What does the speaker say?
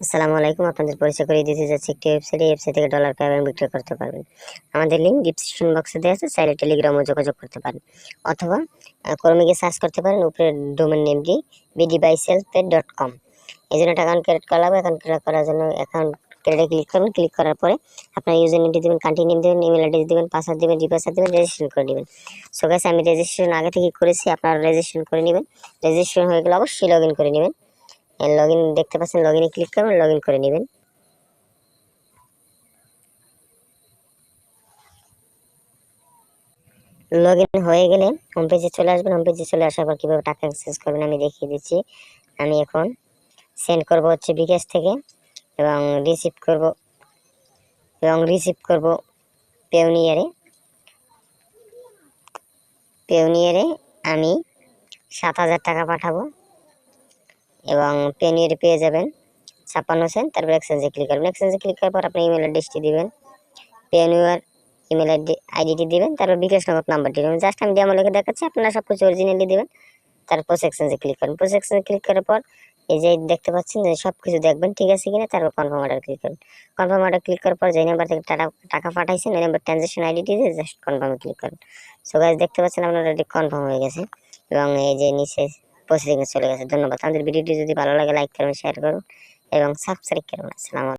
আসসালামু আলাইকুম। আপনাদের পরিচয় করিয়ে দিতে যাচ্ছি একটি ওয়েবসাইট। এই ওয়েবসাইট থেকে ডলার ক্যাশ এবং বিক্রয় করতে পারবেন। আমাদের লিঙ্ক ডিসক্রিপশন বক্সে দেওয়া আছে, চাইলে টেলিগ্রামে যোগাযোগ করতে পারেন অথবা ক্রমে গিয়ে সার্চ করতে পারেন উপরের ডোমেন নেমটি bdbyselfpay.com। এই জন্য একটা অ্যাকাউন্ট ক্রিয়েট করা হবে। অ্যাকাউন্ট ক্রিয়েট করার জন্য অ্যাকাউন্ট ক্রিয়েটে ক্লিক করবেন। ক্লিক করার পরে আপনার ইউজার নেমটি দেবেন, কান্ট্রি নেম দেবেন, ইমেল অ্যাড্রেস দেবেন, পাসওয়ার্ড দেবেন, রিপাসওয়ার্ড দেবেন, রেজিস্ট্রেশন করে নেবেন। সো গাইস, আমি রেজিস্ট্রেশন আগে থেকে করেছি, আপনারা রেজিস্ট্রেশন করে নেবেন। রেজিস্ট্রেশন হয়ে গেলে অবশ্যই লগ ইন করে নেবেন। লগ ইন দেখতে পাচ্ছেন, লগ ইনে ক্লিক করবেন, লগ ইন করে নেবেন। লগ ইন হয়ে গেলে হোম পেজে চলে আসবেন। হোম পেজে চলে আসার পর কীভাবে টাকা এক্সচেঞ্জ করবেন আমি দেখিয়ে দিচ্ছি। আমি এখন সেন্ড করব হচ্ছে বিকাশ থেকে, এবং রিসিভ করব পেওনিয়ারে। আমি 7,000 টাকা পাঠাবো এবং পেওনিয়ারে পেয়ে যাবেন 56 সেন্ট। তারপর এক্সচেঞ্জে ক্লিক করবেন। এক্সচেঞ্জে ক্লিক করার পর আপনি ইমেল অ্যাড্রেসটি দিবেন, পেওনিয়ার ইমেল আইডিটি দিবেন, তারপর বিকাশ নগদ নাম্বারটি দেবেন। জাস্ট আমি ডেমো লিখে দেখাচ্ছি, আপনারা সব কিছু অরিজিনালি দেবেন। তারপর এক্সচেঞ্জে ক্লিক করুন। এক্সচেঞ্জে ক্লিক করার পর এই যে দেখতে পাচ্ছেন যে সব কিছু দেখবেন ঠিক আছে কিনা। তারপর কনফার্ম অর্ডার ক্লিক করুন। কনফার্ম অর্ডার ক্লিক করার পর যে নাম্বার থেকে টাকা পাঠাইছেন ওই নাম্বার ট্রানজাকশন আইডিটি দিয়ে জাস্ট কনফার্মে ক্লিক করুন। সো গাইস, দেখতে পাচ্ছেন আপনার অলরেডি কনফার্ম হয়ে গেছে এবং এই যে নিচে প্রসেসিংয়ে চলে গেছে। ধন্যবাদ। আমাদের ভিডিওটি যদি ভালো লাগে লাইক করুন, শেয়ার করুন এবং সাবস্ক্রাইব করুন। আসসালামু আলাইকুম।